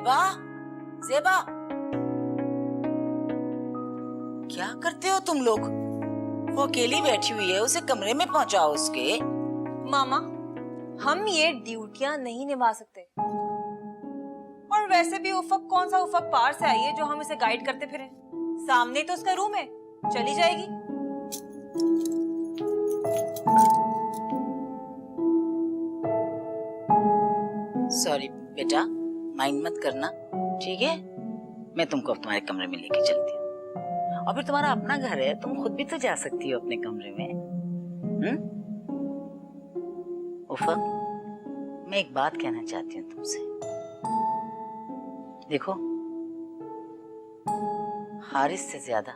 जेबा, जेबा, क्या करते हो तुम लोग? वो अकेली बैठी हुई है, उसे कमरे में पहुंचाओ उसके। मामा, हम ये ड्यूटियां नहीं निभा सकते। और वैसे भी उफक कौन सा उफक पार से आई है जो हम इसे गाइड करते फिरें? सामने तो उसका रूम है, चली जाएगी। सॉरी बेटा, माइंड मत करना, ठीक है? मैं तुमको तुम्हारे कमरे में लेके चलती हूँ। और फिर तुम्हारा अपना घर है, तुम खुद भी तो जा सकती हो अपने कमरे में। उफक, मैं एक बात कहना चाहती हूँ तुमसे। देखो, हारिस से ज्यादा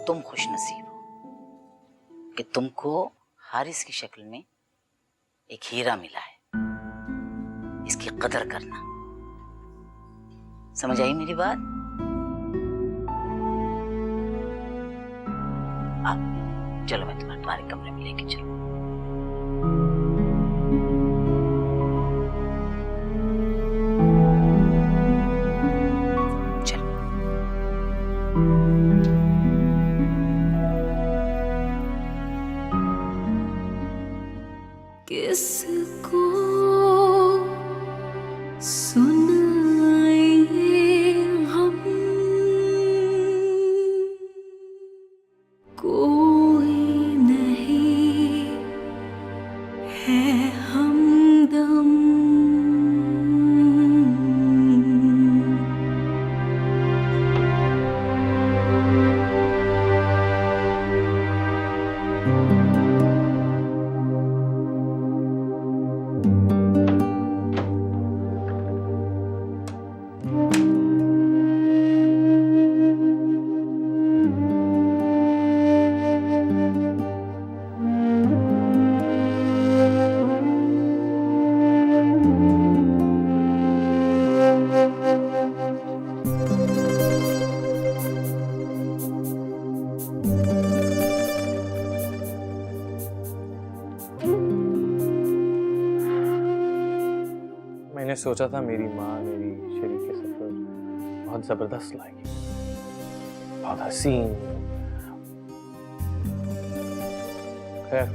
तुम खुशनसीब हो कि तुमको हारिस की शक्ल में एक हीरा मिला है। इसकी कदर करना। समझ आई मेरी बात? अब चलो, मैं तुम्हारे कमरे में लेके चलूं। किसको सुनाए हम, कोई नहीं है हमदम। मैंने सोचा था मेरी माँ मेरी शरीके सफर बहुत जबरदस्त लाएगी, बहुत हसीन। खैर,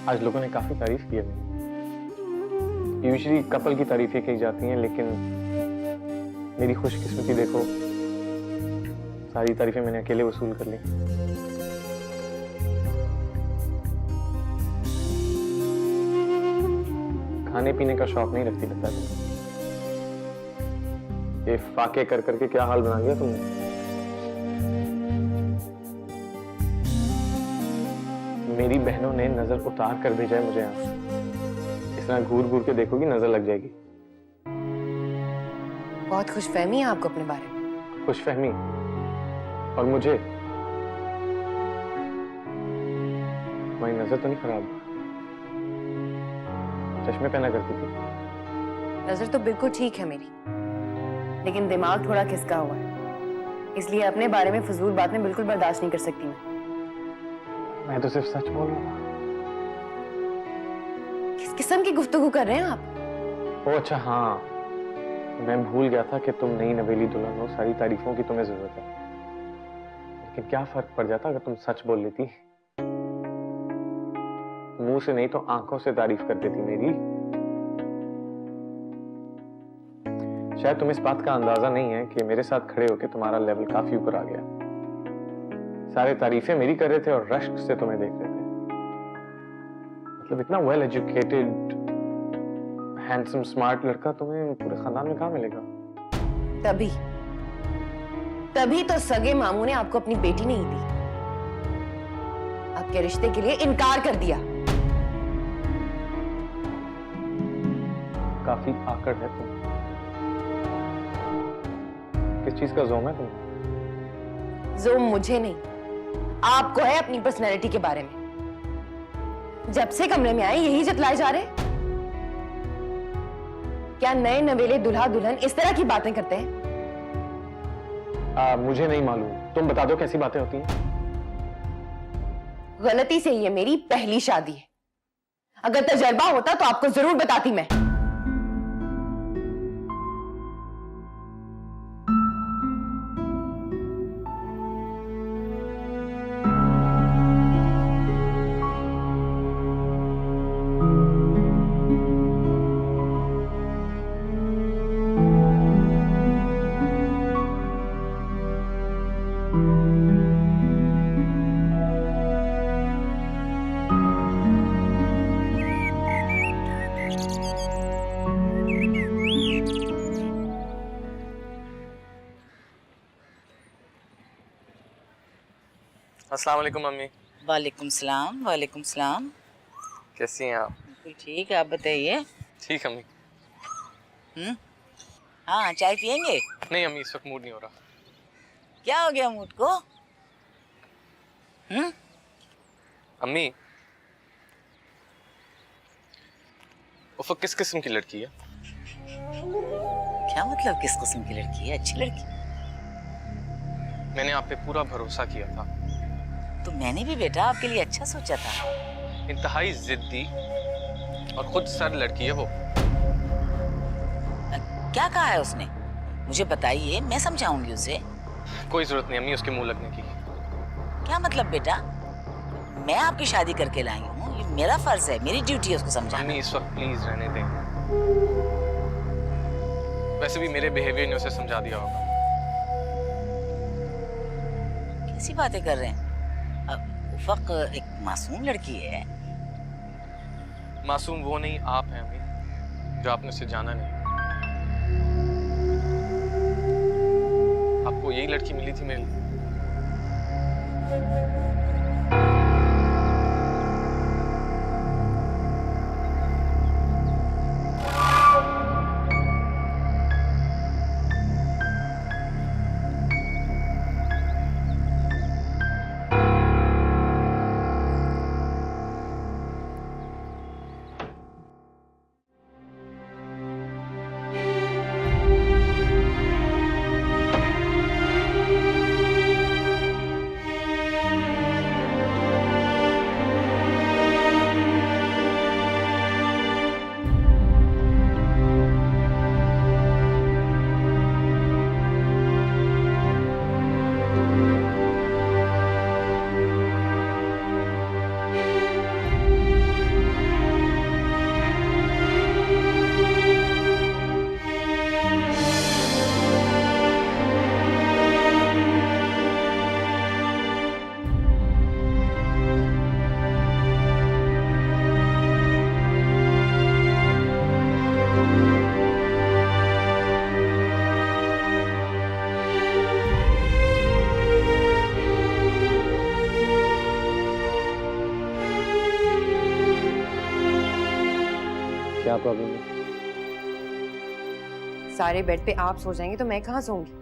आज लोगों ने काफी तारीफ की है मेरी। यूजुअली कपल की तारीफें की जाती हैं, लेकिन मेरी खुशकिस्मती देखो, सारी तारीफें मैंने अकेले वसूल कर ली। खाने पीने का शौक नहीं रखती लगता तुम। ये फाके कर करके क्या हाल बना लिया तुमने। मेरी बहनों ने नजर उतार कर भेजा है मुझे यहाँ। इस तरह घूर घूर के देखोगी नजर लग जाएगी। बहुत खुशफहमी है आपको अपने बारे में। खुशफहमी? और मुझे? तुम्हारी नजर तो नहीं खराब? चश्मे पहना करती थी। नजर तो बिल्कुल ठीक है मेरी, लेकिन दिमाग थोड़ा खिसका हुआ है, इसलिए अपने बारे में फजूल बातें बिल्कुल बर्दाश्त नहीं कर सकती मैं तो सिर्फ सच बोल रहा हूँ। किस किस्म की गुफ्तगू कर रहे हैं आप? ओ अच्छा, हाँ, मैं भूल गया था कि तुम नई नवेली दुल्हन हो, सारी तारीफों की तुम्हें जरूरत है। लेकिन क्या फर्क पड़ जाता अगर तुम सच बोल लेती? मुंह से नहीं तो आंखों से तारीफ कर देती मेरी। शायद तुम्हें इस बात का अंदाजा नहीं है कि मेरे साथ खड़े होकर तुम्हारा लेवल काफी ऊपर आ गया। सारे तारीफें मेरी कर रहे थे और रश्क से तुम्हें देख रहे थे। मतलब इतना वेल एजुकेटेड, हैंडसम, स्मार्ट लड़का तुम्हें पूरे खानदान में कहाँ मिलेगा? तभी तो सगे मामू ने आपको अपनी बेटी नहीं दी, आपके रिश्ते के लिए इनकार कर दिया। काफी आकड़ है तुम। किस चीज का जोम है तुम्हें? जोम मुझे नहीं, आपको है अपनी पर्सनैलिटी के बारे में। जब से कमरे में आए यही जतलाए जा रहे। क्या नए नवेले दुल्हा दुल्हन इस तरह की बातें करते हैं? मुझे नहीं मालूम, तुम बता दो कैसी बातें होती हैं। गलती से ये मेरी पहली शादी है। अगर तजर्बा होता तो आपको जरूर बताती मैं। अस्सलाम वालेकुम मम्मी। वालेकुम सलाम, वालेकुम सलाम। कैसी हैं आप? बिल्कुल ठीक है, आप बताइए। ठीक अम्मी। हाँ, चाय पियेंगे? नहीं अम्मी, इस वक्त मूड नहीं हो रहा। क्या हो गया मूड को? अम्मी, उफ़क़ किस किस्म की लड़की है? क्या मतलब किस किस्म की लड़की है? अच्छी लड़की। मैंने आप पे पूरा भरोसा किया था। तो मैंने भी बेटा आपके लिए अच्छा सोचा था। इंतहाई जिद्दी और खुद सर लड़की है वो। क्या कहा है उसने? मुझे बताइए, मैं समझाऊंगी उसे। कोई जरूरत नहीं अम्मी उसके मुंह लगने की। क्या मतलब बेटा? मैं आपकी शादी करके लाई हूँ, ये मेरा फर्ज है, मेरी ड्यूटी है उसको समझाना। अम्मी इस वक्त प्लीज रहने दें। वैसे भी मेरे बिहेवियर ने उसे समझा दिया होगा। कैसी बातें कर रहे हैं? उफ़क़ एक मासूम लड़की है। मासूम वो नहीं, आप हैं अम्मी, जो आपने उसे जाना नहीं। आपको यही लड़की मिली थी मेरे लिए। क्या प्रॉब्लम है? सारे बेड पे आप सो जाएंगे तो मैं कहाँ सोऊंगी?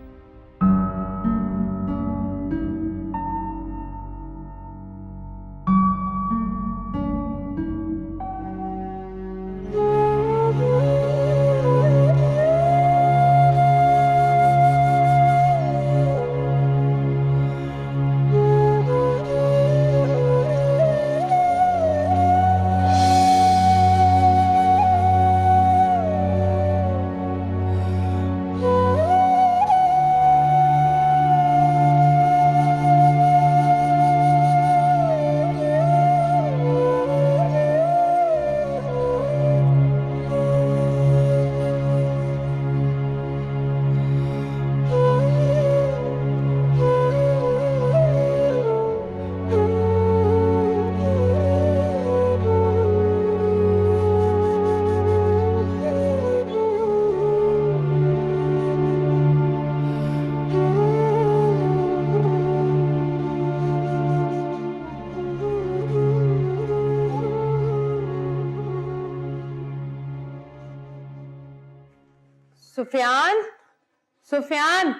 सुफियान, सुफियान,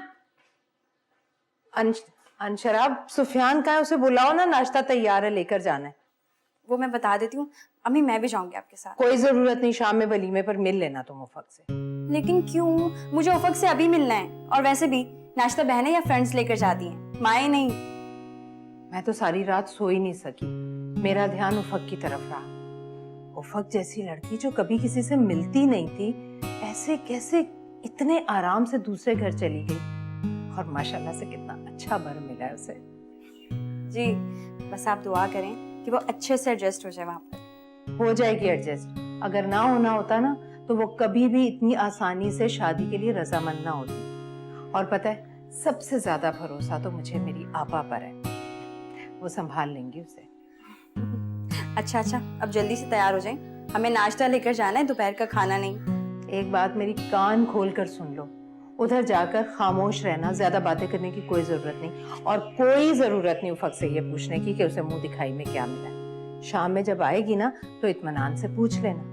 अनशराब, सुफियान का है, उसे बुलाओ ना, नाश्ता तैयार है, लेकर जाना है। वो मैं बता देती हूँ। अम्मी मैं भी जाऊंगी आपके साथ। कोई जरूरत नहीं, शाम में वलीमे पर मिल लेना तुम उफक से। लेकिन क्यों? मुझे उफक से अभी मिलना है, और वैसे भी नाश्ता बहनें या फ्रेंड्स लेकर जाती हैं, माए नहीं। मैं तो सारी रात सो ही नहीं सकी, मेरा ध्यान उफक की तरफ रहा। उफक जैसी लड़की जो कभी किसी से मिलती नहीं थी, ऐसे कैसे इतने आराम से दूसरे घर चली गई, और माशाल्लाह से कितना अच्छा बर मिला है उसे। जी बस आप दुआ करें कि वो अच्छे से एडजस्ट हो जाए वहां पर। हो जाएगी एडजस्ट। अगर ना होना होता ना तो वो कभी भी इतनी आसानी से शादी के लिए रजामंद ना होती। और पता है, सबसे ज्यादा भरोसा तो मुझे मेरी आपा पर है, वो संभाल लेंगी उसे। अच्छा अच्छा, अब जल्दी से तैयार हो जाएं, हमें नाश्ता लेकर जाना है, दोपहर का खाना नहीं। एक बात मेरी कान खोल कर सुन लो, उधर जाकर खामोश रहना, ज्यादा बातें करने की कोई जरूरत नहीं, और कोई जरूरत नहीं उफक से ये पूछने की कि उसे मुंह दिखाई में क्या मिला है। शाम में जब आएगी ना तो इत्मीनान से पूछ लेना।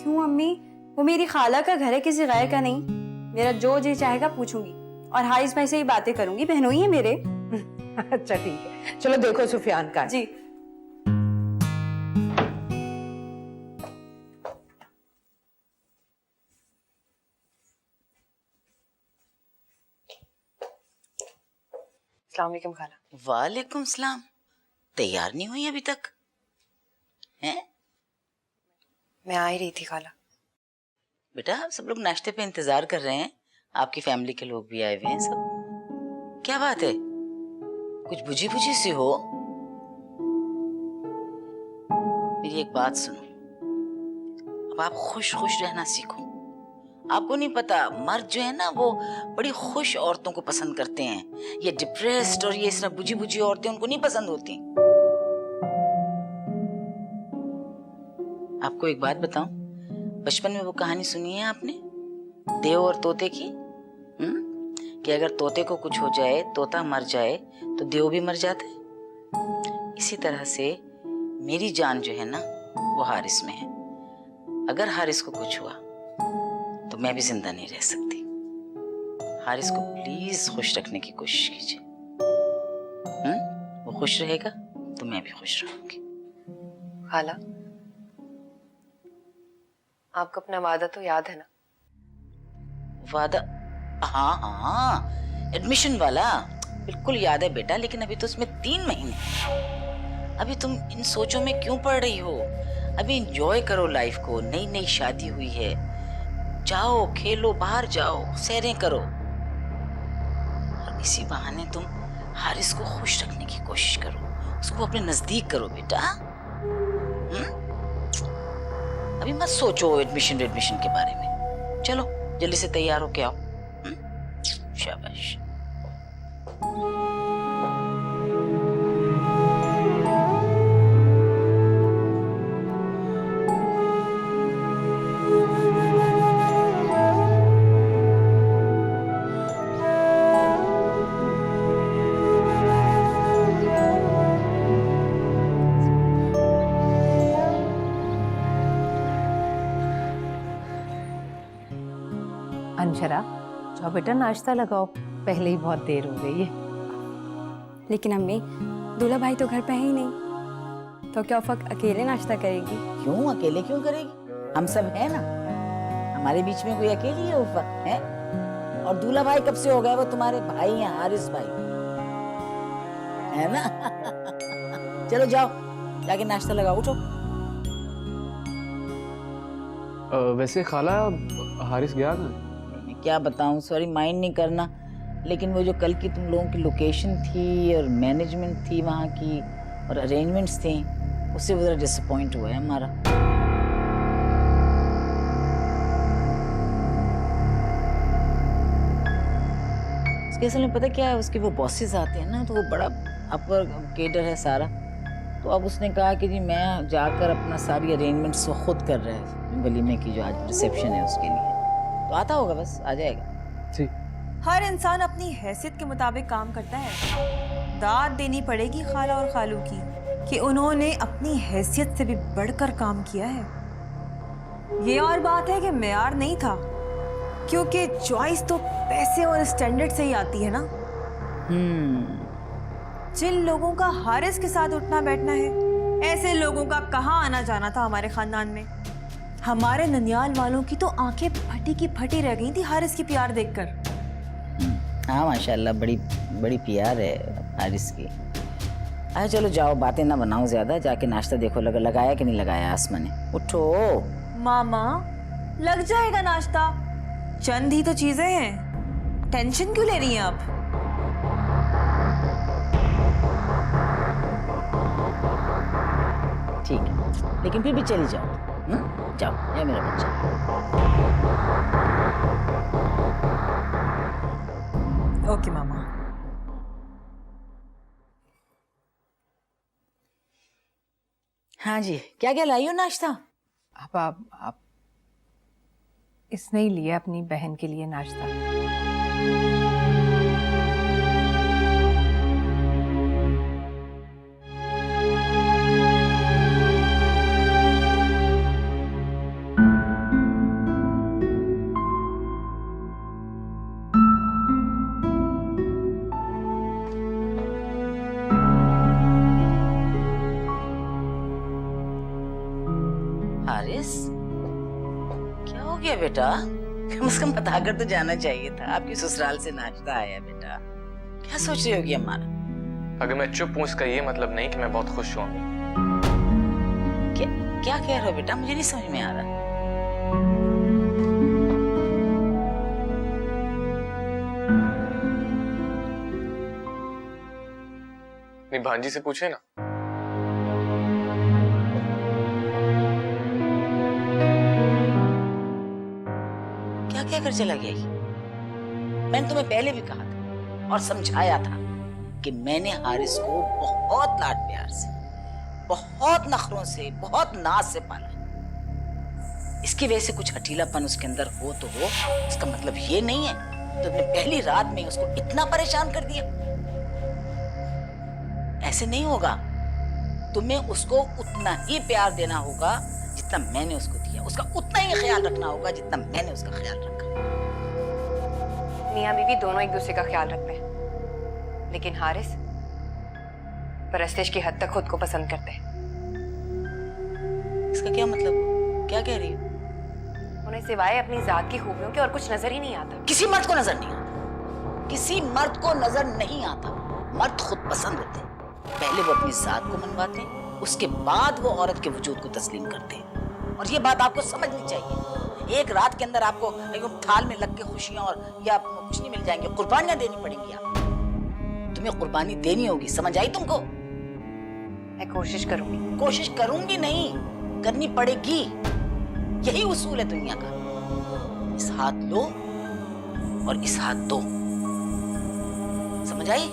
क्यों अम्मी? वो मेरी खाला का घर है, किसी गैर का नहीं। मेरा जो जी चाहेगा पूछूंगी, और हारिस भाई से ही बातें करूंगी, बहनों ही है मेरे। अच्छा ठीक है, चलो देखो सुफियान का है। जी। अस्सलाम वालेकुम खाला। वालेकुम सलाम। तैयार नहीं हुई अभी तक हैं? मैं आ ही रही थी खाला। बेटा सब लोग नाश्ते पे इंतजार कर रहे हैं, आपकी फैमिली के लोग भी आए हुए हैं सब। क्या बात है, कुछ बुझी बुझी सी हो? मेरी एक बात सुनो, अब आप खुश खुश रहना सीखो। आपको नहीं पता, मर्द जो है ना वो बड़ी खुश औरतों को पसंद करते हैं। ये डिप्रेस्ड और ये इस तरह बुझी बुझी औरतें उनको नहीं पसंद होती। आपको एक बात बताऊं, बचपन में वो कहानी सुनी है आपने, देव और तोते की? कि अगर तोते को कुछ हो जाए, तोता मर जाए, तो देव भी मर जाता है। इसी तरह से मेरी जान जो है ना वो हारिस में है। अगर हारिस को कुछ हुआ तो मैं भी जिंदा नहीं रह सकती। हारिस को प्लीज खुश रखने की कोशिश कीजिए। वो खुश रहेगा तो मैं भी खुश रहूंगी। खाला, आपको अपना वादा तो याद है ना? वादा? हाँ हाँ, एडमिशन वाला बिल्कुल याद है बेटा, लेकिन अभी तो उसमें 3 महीने हैं। अभी तुम इन सोचों में क्यों पड़ रही हो? अभी एंजॉय करो लाइफ को। नई नई शादी हुई है, जाओ खेलो, बाहर जाओ, सैरें करो, और इसी बहाने तुम हारिस को खुश रखने की कोशिश करो, उसको अपने नजदीक करो बेटा। अभी मत सोचो एडमिशन के बारे में। चलो जल्दी से तैयार होके आओ। शाबाश। अंशरा, जाओ बेटा नाश्ता लगाओ, पहले ही बहुत देर हो गई है। लेकिन अम्मी, दूल्हा भाई तो घर पे है ही नहीं, तो क्या उफक अकेले नाश्ता करेगी? क्यों अकेले क्यों करेगी? हम सब हैं ना, हमारे बीच में कोई अकेली है उफक है? और दूल्हा भाई कब से हो गए? वो तुम्हारे भाई हैं, हारिस भाई है ना। चलो जाओ जाके नाश्ता लगाओ, उठो। वैसे खाला हारिस गया ना? मैं क्या बताऊं, सॉरी माइंड नहीं करना, लेकिन वो जो कल की तुम लोगों की लोकेशन थी और मैनेजमेंट थी वहाँ की और अरेंजमेंट्स थी, उससे वो जरा डिसअपॉइंट हुआ है हमारा। उसके असल में पता क्या है, उसके वो बॉसेस आते हैं ना, तो वो बड़ा अपर केडर है सारा, तो अब उसने कहा कि जी मैं जाकर अपना सारी अरेंजमेंट्स वो खुद कर रहा है वलीमे की, जो आज रिसेप्शन है उसके लिए। तो आता होगा, बस आ जाएगा। जी। हर इंसान अपनी हैसियत के मुताबिक काम करता है। दाद देनी पड़ेगी खाला और खालू की कि उन्होंने अपनी हैसियत से भी बढ़कर काम किया है। ये और बात है कि मेयार नहीं था, क्योंकि चॉइस तो पैसे और स्टैंडर्ड से ही आती है ना। जिन लोगों का हारिस के साथ उठना बैठना है, ऐसे लोगों का कहाँ आना जाना था हमारे खानदान में। हमारे ननियाल वालों की तो आंखें फटी की फटी रह गई थी हारिस की प्यार देखकर। हाँ माशाल्लाह, बड़ी बड़ी प्यार है हारिस की। अरे चलो जाओ, बातें ना बनाओ ज्यादा, जाके नाश्ता देखो लगाया कि नहीं लगाया आसमा ने। उठो। मामा, लग जाएगा नाश्ता, चंद ही तो चीजें हैं, टेंशन क्यों ले रही हैं आप? ठीक है, लेकिन फिर भी चली जाओ। जाओ ये मेरा बच्चा। ओके मामा। हाँ जी, क्या क्या लाई हो नाश्ता? अब आप इसने ही लिया अपनी बहन के लिए नाश्ता। हारिस, क्या हो गया बेटा? कम से कम बताकर तो जाना चाहिए था। आपकी ससुराल से नाश्ता आया बेटा। क्या सोच रही होगी अम्मा? अगर मैं चुप हूँ इसका ये मतलब नहीं कि मैं बहुत खुश हूँ अम्मी। क्या क्या कह रहे हो बेटा? मुझे नहीं समझ में आ रहा। नहीं, भांजी से पूछे ना। क्या कह कर चला गया ये? मैंने तुम्हें पहले भी कहा था और समझाया था कि मैंने हारिस को बहुत लाड प्यार से, बहुत नखरों से, बहुत नाज से पाला। इसकी वजह से कुछ हठीलापन उसके अंदर हो तो हो, इसका मतलब ये नहीं है तुमने पहली रात में उसको इतना परेशान कर दिया। ऐसे नहीं होगा। तुम्हें उसको उतना ही प्यार देना होगा जितना मैंने उसको दिया, उसका उतना ही ख्याल रखना होगा जितना मैंने उसका ख्याल रखा। मियाँ बीवी दोनों एक दूसरे का ख्याल रखते हैं, लेकिन हारिस परस्तिश की हद तक खुद को पसंद करते हैं। इसका क्या मतलब? क्या कह रही हो? उन्हें सिवाय अपनी जात की खूबियों के और कुछ नजर ही नहीं आता। किसी मर्द को नजर नहीं आता, किसी मर्द को नजर नहीं आता। मर्द खुद पसंद होते हैं। पहले वो अपनी जात को मनवाते हैं, उसके बाद वो औरत के वजूद को तस्लीम करते हैं। और ये बात आपको समझनी चाहिए। एक रात के अंदर आपको एकदम थाल में लग के खुशियां और या कुछ नहीं मिल जाएंगे, कुर्बानियां देनी पड़ेंगी। आपको तुम्हें कुर्बानी देनी होगी। समझ आई तुमको? मैं कोशिश करूंगी। कोशिश करूंगी नहीं, करनी पड़ेगी। यही उसूल है दुनिया का। इस हाथ लो और इस हाथ दो। समझ आई?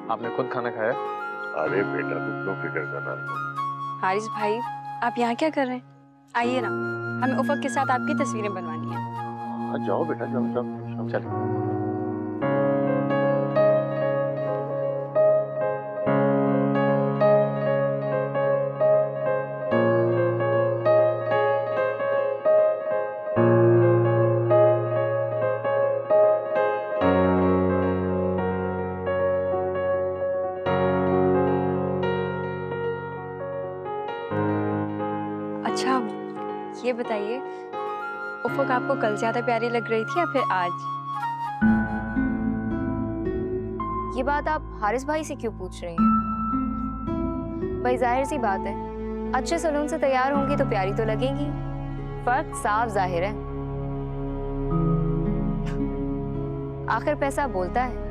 आपने खुद खाना खाया? अरे बेटा तुम क्यों फिक्र कर रहा हो? हारिस भाई, आप यहाँ क्या कर रहे हैं? आइए ना, हमें उफक के साथ आपकी तस्वीरें बनवानी है। जाओ बेटा, जाओ जाओ चलो। अच्छा, ये बताइए, उफक आपको कल ज्यादा प्यारी लग रही थी या फिर आज? ये बात आप हारिस भाई से क्यों पूछ रही हैं? भाई जाहिर सी बात है, अच्छे सलून से तैयार होंगी तो प्यारी तो लगेंगी। फर्क साफ जाहिर है। आखिर पैसा बोलता है।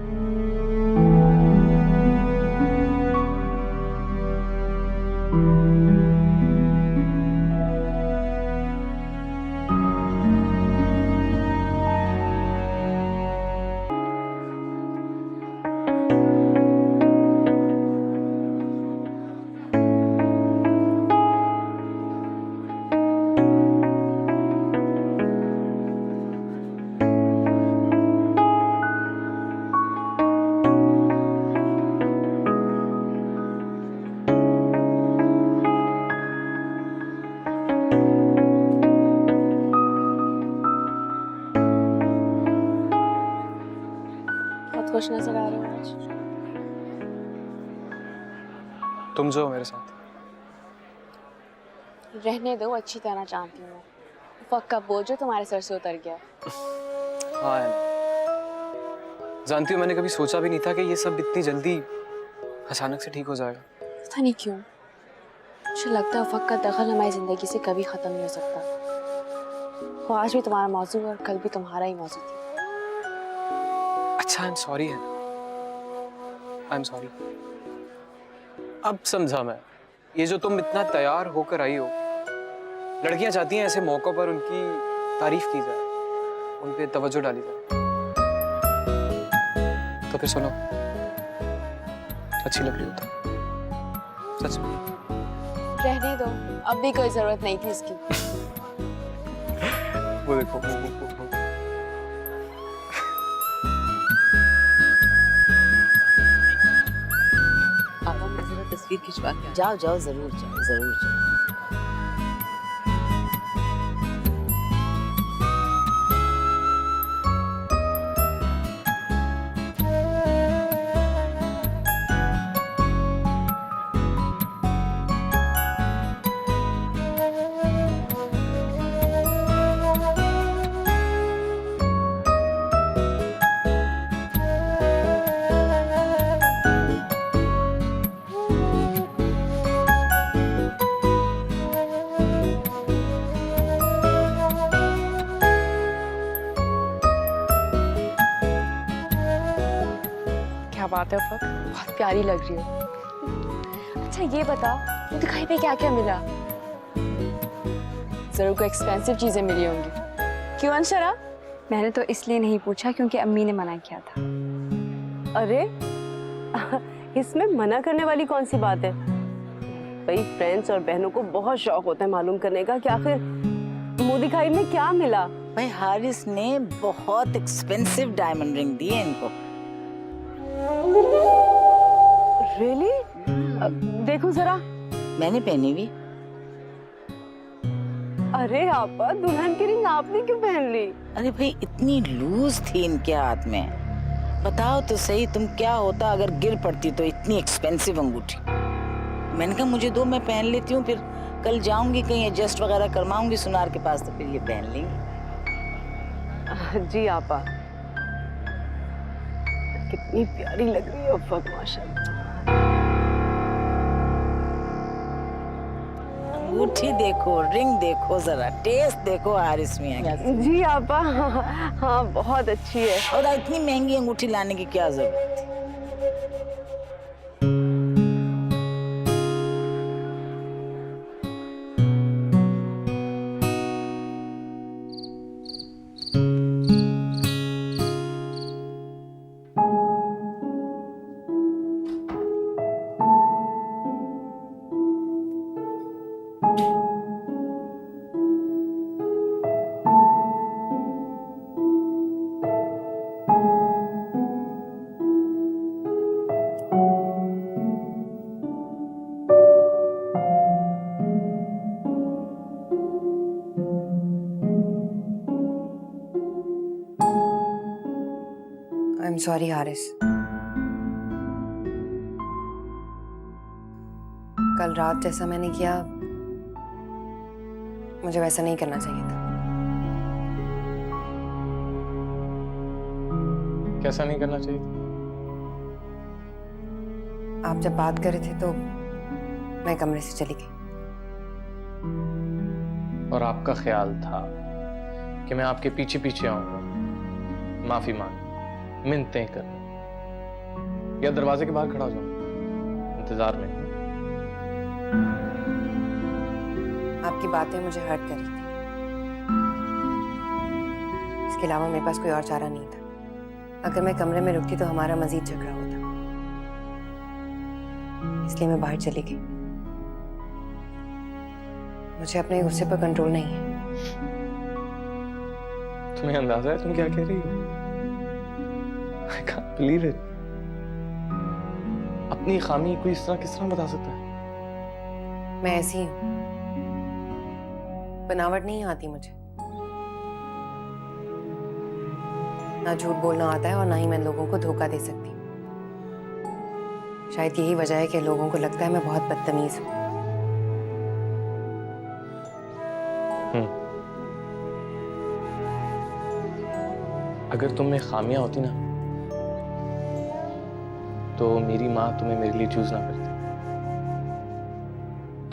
खुश नजर आ रहे हो आज। तुम जो हो मेरे साथ। रहने दो, अच्छी तरह जानती हूँ। उफक का बोझ जो तुम्हारे सर से उतर गया। हाँ है ना। जानती हो, मैंने कभी सोचा भी नहीं था कि ये सब इतनी जल्दी अचानक से ठीक हो जाएगा। पता नहीं क्यों मुझे लगता है उफक का दखल हमारी जिंदगी से कभी खत्म नहीं हो सकता। वो आज भी तुम्हारा मौजू है और कल भी तुम्हारा ही मौजू थी। अच्छा, आई एम सॉरी है, आई एम सॉरी। अब समझा मैं, ये जो तुम इतना तैयार होकर आई हो, लड़कियां चाहती हैं ऐसे मौकों पर उनकी तारीफ की जाए, उन पे तवज्जो डाली जाए। तो फिर सुनो, अच्छी लग रही हो तुम, सच में। रहने दो, अब भी कोई जरूरत नहीं थी इसकी। वो देखो, पापा मैं जरा तस्वीर खिंचवा के जाओ जाओ, जरूर जाओ, जरूर जाओ। क्या बात है उफक, बहुत प्यारी लग रही हो। अच्छा ये बता, वो दिखाई पे क्या क्या मिला? जरूर कोई एक्सपेंसिव चीजें मिली होंगी। क्यों अंशरा? मैंने तो इसलिए नहीं पूछा क्योंकि अम्मी ने मना किया था। अरे इसमें मना करने वाली कौन सी बात है? भाई फ्रेंड्स और बहनों को बहुत शौक होता है मालूम करने का कि आखिर मुंह दिखाई में क्या मिला। भाई हारिस ने बहुत एक्सपेंसिव डायमंड रिंग दी है इनको। रियली? देखो जरा। मैंने पहनी हुई। अरे आपा, दुल्हन की रिंग आपने क्यों पहन ली? अरे भाई इतनी लूज थी इनके हाथ में, बताओ तो सही तुम क्या होता अगर गिर पड़ती तो इतनी एक्सपेंसिव अंगूठी। मैंने कहा मुझे दो, मैं पहन लेती हूँ, फिर कल जाऊंगी कहीं एडजस्ट वगैरह करवाऊंगी सुनार के पास तो फिर ये पहन लेंगी। जी आपा, कितनी प्यारी लग रही है उफक, माशाल्लाह। अंगूठी देखो, रिंग देखो, जरा टेस्ट देखो हारिस मियां की। जी आपा, हाँ बहुत अच्छी है। और इतनी महंगी अंगूठी लाने की क्या जरूरत थी? I am sorry Haris. कल रात जैसा मैंने किया, मुझे वैसा नहीं करना चाहिए था। कैसा नहीं करना चाहिए? आप जब बात कर रहे थे तो मैं कमरे से चली गई। और आपका ख्याल था कि मैं आपके पीछे पीछे आऊंगा, माफी मांग, मिन्नतें कर, या दरवाजे के बाहर खड़ा हो जाऊंगा इंतजार में। आपकी बातें मुझे हर्ट कर रही थी, इसके अलावा मेरे पास कोई और चारा नहीं था। अगर मैं कमरे में रुकती तो हमारा मजीद झगड़ा होता, इसलिए मैं बाहर चली गई। मुझे अपने गुस्से पर कंट्रोल नहीं है। तुम्हें अंदाजा है तुम क्या कह रही हो? I can't believe it. अपनी खामी कोई इस तरह किस तरह बता सकता है? मैं ऐसी हूं, बनावट नहीं आती मुझे। ना झूठ बोलना आता है और ना ही मैं लोगों को धोखा दे सकती। शायद यही वजह है कि लोगों को लगता है मैं बहुत बदतमीज हूं। अगर तुम में खामियां होती ना तो मेरी माँ तुम्हें मेरे लिए चूज ना करती।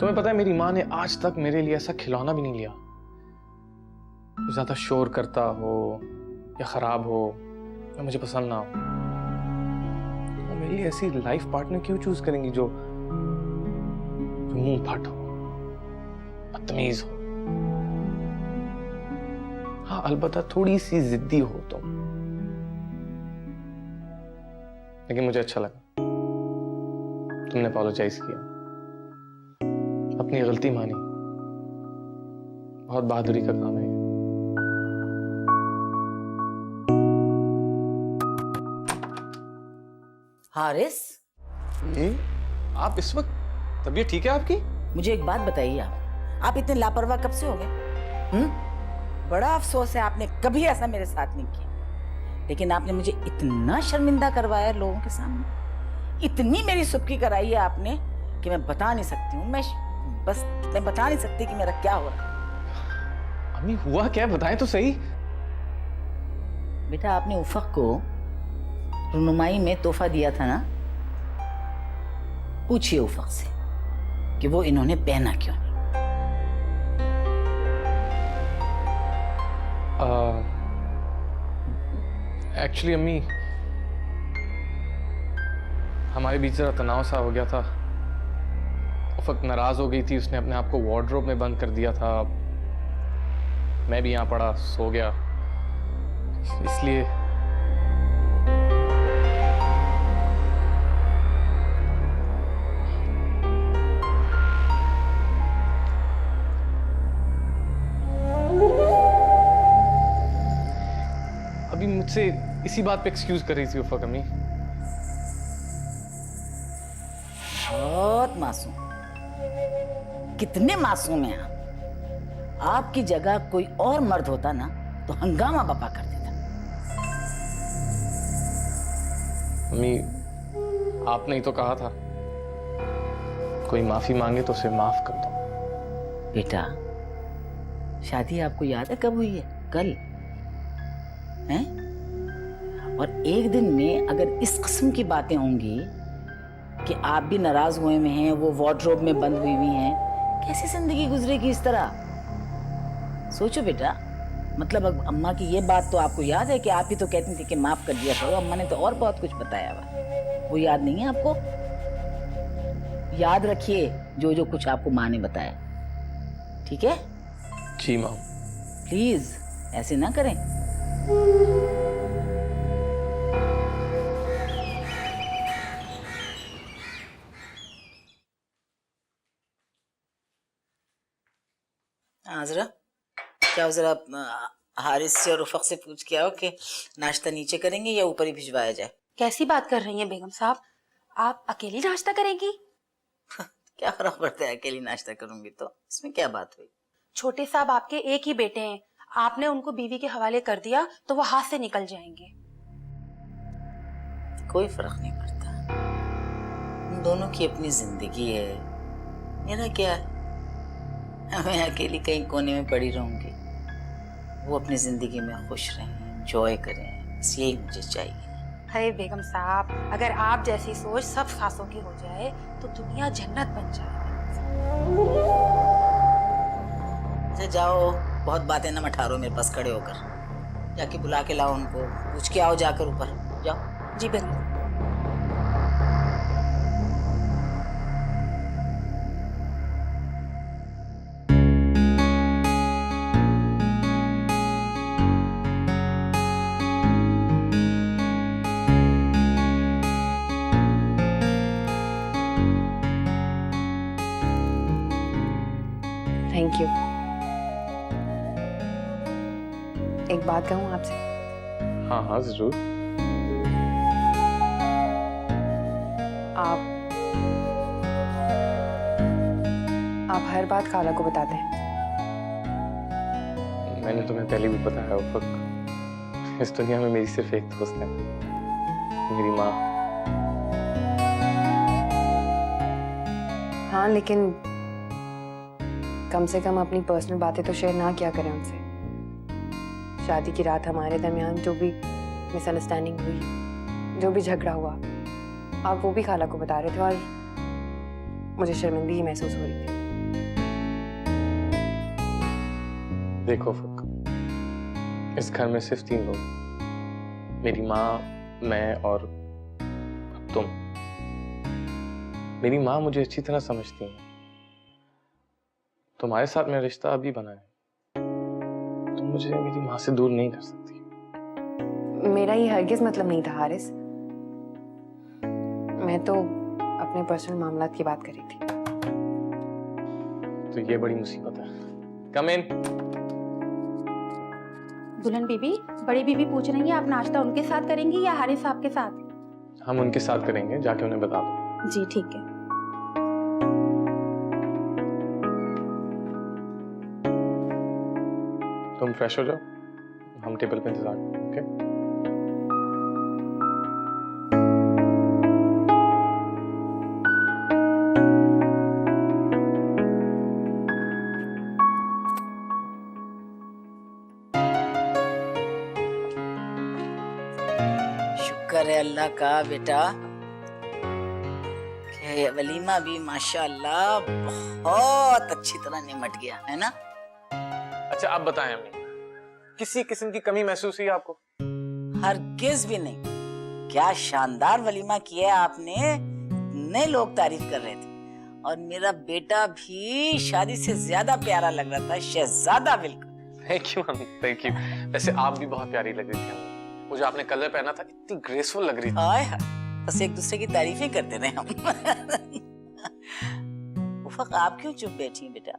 तुम्हें पता है मेरी माँ ने आज तक मेरे लिए ऐसा खिलौना भी नहीं लिया जो ज्यादा शोर करता हो या खराब हो या मुझे पसंद ना हो। तो मेरे लिए ऐसी लाइफ पार्टनर क्यों चूज करेंगी जो मुंह फट हो, बदतमीज हो। हाँ, अलबत्ता थोड़ी सी जिद्दी हो तुम, लेकिन मुझे अच्छा लगा तुमने अपोलोजाइज किया, अपनी गलती मानी। बहुत बहादुरी का काम है ये। हारिस, आप इस वक्त, तबीयत ठीक है आपकी? मुझे एक बात बताइए, आप इतने लापरवाह कब से हो गए? बड़ा अफसोस है, आपने कभी ऐसा मेरे साथ नहीं किया, लेकिन आपने मुझे इतना शर्मिंदा करवाया लोगों के सामने, इतनी मेरी सुबकी कराई है आपने कि मैं बता नहीं सकती हूँ। मैं बता नहीं सकती कि मेरा क्या हो रहा है। अम्मी हुआ क्या, बताएं तो सही। बेटा, आपने उफक को रुनुमाई में तोहफा दिया था ना, पूछिए उफक से कि वो इन्होंने पहना क्यों नहीं। एक्चुअली अम्मी, हमारे बीच जरा तनाव सा हो गया था। उफक नाराज हो गई थी, उसने अपने आप को वार्डरोब में बंद कर दिया था। मैं भी यहाँ पड़ा सो गया, इसलिए अभी मुझसे इसी बात पे एक्सक्यूज कर रही थी उफक अम्मी। बहुत मासूम, कितने मासूम हैं आप। आपकी जगह कोई और मर्द होता ना तो हंगामा बपा कर देता। अम्मी, आपने ही तो कहा था कोई माफी मांगे तो उसे माफ कर दो। बेटा, शादी आपको याद है कब हुई है? कल हैं? और एक दिन में अगर इस किस्म की बातें होंगी कि आप भी नाराज हुए में हैं, वो वार्डरोब में बंद हुई हुई हैं, कैसी जिंदगी गुजरेगी इस तरह? सोचो बेटा, मतलब अब अम्मा की ये बात तो आपको याद है कि आप ही तो कहती थी कि माफ कर दिया करो। अम्मा ने तो और बहुत कुछ बताया हुआ, वो याद नहीं है आपको? याद रखिए जो जो कुछ आपको माँ ने बताया, ठीक है? जी माँ। प्लीज ऐसे ना करें। हाँ, जरा क्या हो, जरा हारिस से और उफक से पूछ के आओ कि नाश्ता नीचे करेंगे या ऊपर ही भिजवाया जाए। कैसी बात कर रही हैं बेगम साहब, आप अकेली नाश्ता करेंगी? क्या फर्क पड़ता है, अकेली नाश्ता करूंगी तो इसमें क्या बात हुई? छोटे साहब आपके एक ही बेटे हैं, आपने उनको बीवी के हवाले कर दिया तो वो हाथ से निकल जाएंगे। कोई फर्क नहीं पड़ता, उन दोनों की अपनी जिंदगी है, मेरा क्या है? मैं अकेली कहीं कोने में पड़ी रहूंगी, वो अपनी जिंदगी में खुश रहें, एंजॉय करें, बस यही मुझे चाहिए। अरे बेगम साहब, अगर आप जैसी सोच सब सासों की हो जाए तो दुनिया जन्नत बन जाए। अच्छा जाओ, बहुत बातें ना मठारो मेरे पास खड़े होकर, जाके बुला के लाओ उनको, पूछ के आओ जाकर ऊपर जाओ। जी बेगम। Thank you. एक बात कहूँ आपसे? हाँ हाँ जरूर। आप हर बात खाला को बताते हैं। मैंने तुम्हें पहले भी बताया उफक, इस दुनिया में मेरी सिर्फ एक दोस्त है, मेरी माँ। हाँ, लेकिन कम से कम अपनी पर्सनल बातें तो शेयर ना किया करें उनसे। शादी की रात हमारे दरमियान जो भी मिसअंडरस्टैंडिंग हुई, जो भी झगड़ा हुआ, आप वो भी खाला को बता रहे थे और मुझे शर्मिंदगी महसूस हो रही थी। देखो फक, इस घर में सिर्फ 3 लोग हैं। मेरी माँ, मैं और तुम। मेरी माँ मुझे अच्छी तरह समझती है। तुम्हारे साथ मेरा रिश्ता अभी बना है, तुम मुझे मेरी माँ से दूर नहीं कर सकती। मेरा ये हरगिज मतलब नहीं था हारिस। मैं तो अपने पर्सनल मामलात की बात कर रही थी। तो ये बड़ी मुसीबत है। कम इन। दुल्हन बीबी, बड़ी बीबी पूछ रही है आप नाश्ता उनके साथ करेंगी या हारिस साहब के साथ? हम उनके साथ करेंगे, जाके उन्हें बता दो। जी ठीक है। तुम फ्रेश हो जाओ, हम टेबल पे इंतजार करें। ओके? शुक्र है अल्लाह का बेटा कि वलीमा भी माशाअल्लाह बहुत अच्छी तरह निमट गया है ना। अच्छा आप बताएं अम्मी, किसी किस्म की कमी महसूस हुई आपको? हरगिज भी नहीं। क्या शानदार वलीमा किया है आपने, नए लोग तारीफ कर रहे थे और मेरा बेटा भी शादी से ज्यादा प्यारा लग रहा था, शहजादा बिल्कुल। Thank you mummy, thank you. वैसे आप भी बहुत प्यारी लग रही थी अम्मी। वो जो आपने कलर पहना था इतनी ग्रेसफुल लग रही थी। हाय हाय, बस एक दूसरे की तारीफें करते रहे हम। उफक आप क्यों चुप बैठी हैं बेटा?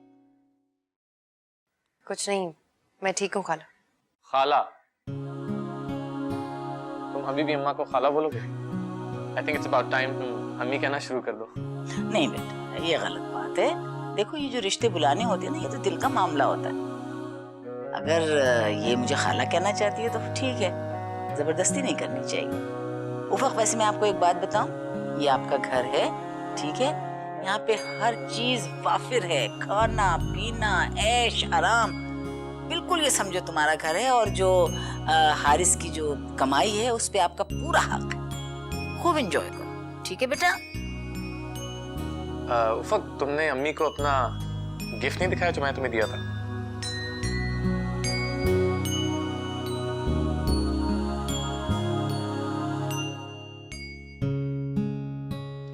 कुछ नहीं, मैं ठीक हूँ खाला। खाला? तुम अभी भी अम्मा को खाला बोलोगे? I think it's about time तुम अम्मी कहना शुरू कर दो। नहीं बेटा, ये गलत बात है। देखो ये जो रिश्ते बुलाने होते हैं ना, ये तो दिल का मामला होता है। अगर ये मुझे खाला कहना चाहती है तो ठीक है, जबरदस्ती नहीं करनी चाहिए। उफक वैसे मैं आपको एक बात बताऊं, ये आपका घर है, ठीक है? यहाँ पे हर चीज वाफिर है, खाना पीना ऐश आराम, बिल्कुल ये समझो तुम्हारा घर है। और जो हारिस की जो कमाई है उस पे आपका पूरा हक है। खूब एंजॉय करो, ठीक है बेटा? उफक तुमने अम्मी को अपना गिफ्ट नहीं दिखाया जो मैं तुम्हें दिया था?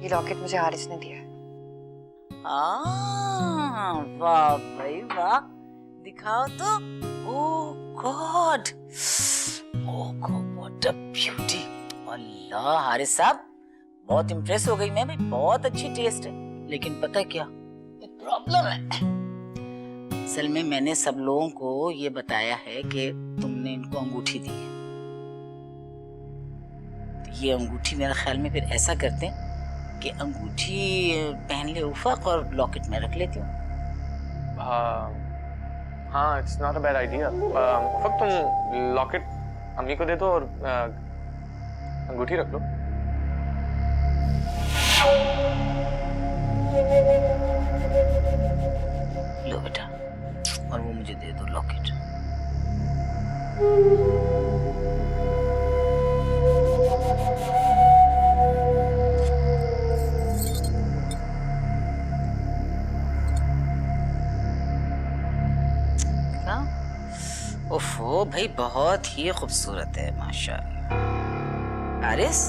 ये लॉकेट मुझे हारिस ने दिया है। वाह भाई वाह, दिखाओ तो। Oh God, oh God, what a beauty. Allah Haris साहब, बहुत इम्प्रेस हो गई मैं भी, बहुत अच्छी टेस्ट है। लेकिन पता है क्या प्रॉब्लम है? असल में मैंने सब लोगों को ये बताया है कि तुमने इनको अंगूठी दी है। तो ये अंगूठी मेरे ख्याल में फिर ऐसा करते हैं कि अंगूठी पहन ले उफक और लॉकेट में रख लेती हूँ। हाँ, it's not a bad idea. Ufaq तुम लॉकेट अम्मी को दे दो और अंगूठी रख लो। लो बेटा, और वो मुझे दे दो लॉकेट। ओफो भाई, बहुत ही खूबसूरत है माशाअल्लाह। हारिस,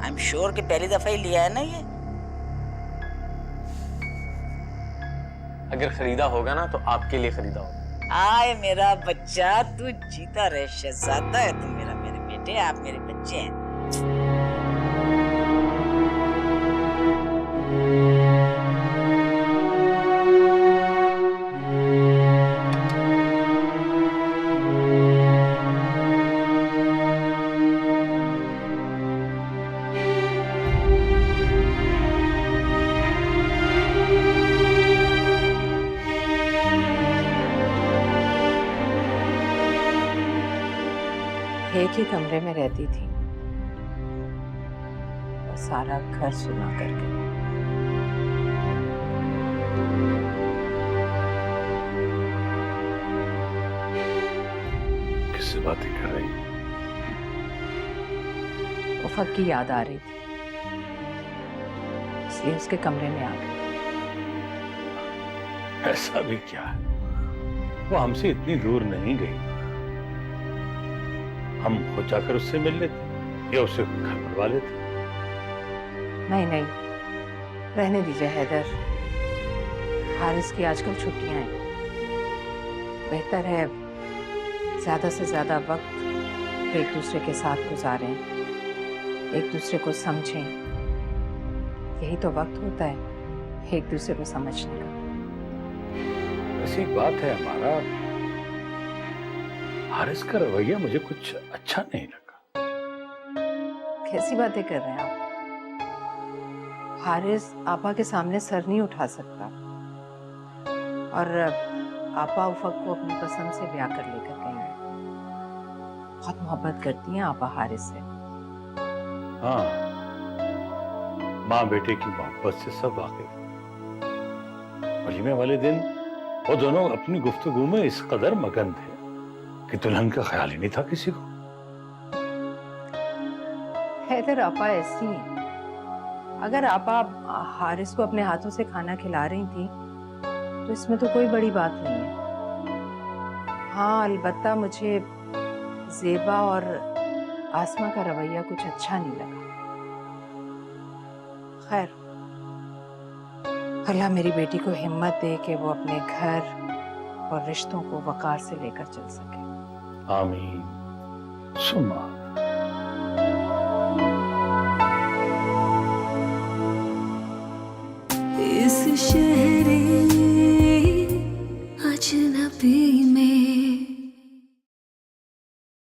आई एम श्योर कि पहली दफा ही लिया है ना ये? अगर खरीदा होगा ना तो आपके लिए खरीदा होगा। आए मेरा बच्चा, तू जीता रहे, शहजादा है तू मेरा, मेरे बेटे, आप मेरे बच्चे हैं। एक ही कमरे में रहती थी और सारा घर सुना कर गई। किससे बातें कर रही? उफक की याद आ रही थी, इसलिए उसके कमरे में आ गई। ऐसा भी क्या है? वो हमसे इतनी दूर नहीं गई। हम खुद जाकर उससे मिल लेते या उसे घर बुलवा लेते। नहीं नहीं, रहने दीजिए हैदर। हारिस की आजकल छुट्टियां हैं। बेहतर है ज्यादा से ज्यादा वक्त एक दूसरे के साथ गुजारें, एक दूसरे को समझें। यही तो वक्त होता है एक दूसरे को समझने का। ऐसी बात है हमारा, हारिस का रवैया मुझे कुछ अच्छा नहीं लगा। कैसी बातें कर रहे हैं आप? हारिस आपा के सामने सर नहीं उठा सकता, और आपा उफक को अपनी पसंद से ब्याह कर लेकर गई हैं। बहुत मोहब्बत करती हैं आपा हारिस से। हाँ, माँ बेटे की मोहब्बत से सब वाकिफ। वलीमे वाले दिन वो दोनों अपनी गुफ्तगू में इस कदर मगन थे कि दुल्हन का ख्याल ही नहीं था किसी को। हैदर, आपा ऐसी हैं। अगर आपा हारिस को अपने हाथों से खाना खिला रही थी तो इसमें तो कोई बड़ी बात नहीं है। हाँ, अलबत्ता मुझे ज़ेबा और आसमा का रवैया कुछ अच्छा नहीं लगा। खैर, अल्लाह मेरी बेटी को हिम्मत दे कि वो अपने घर और रिश्तों को वकार से लेकर चल सके। आमीन सुमा।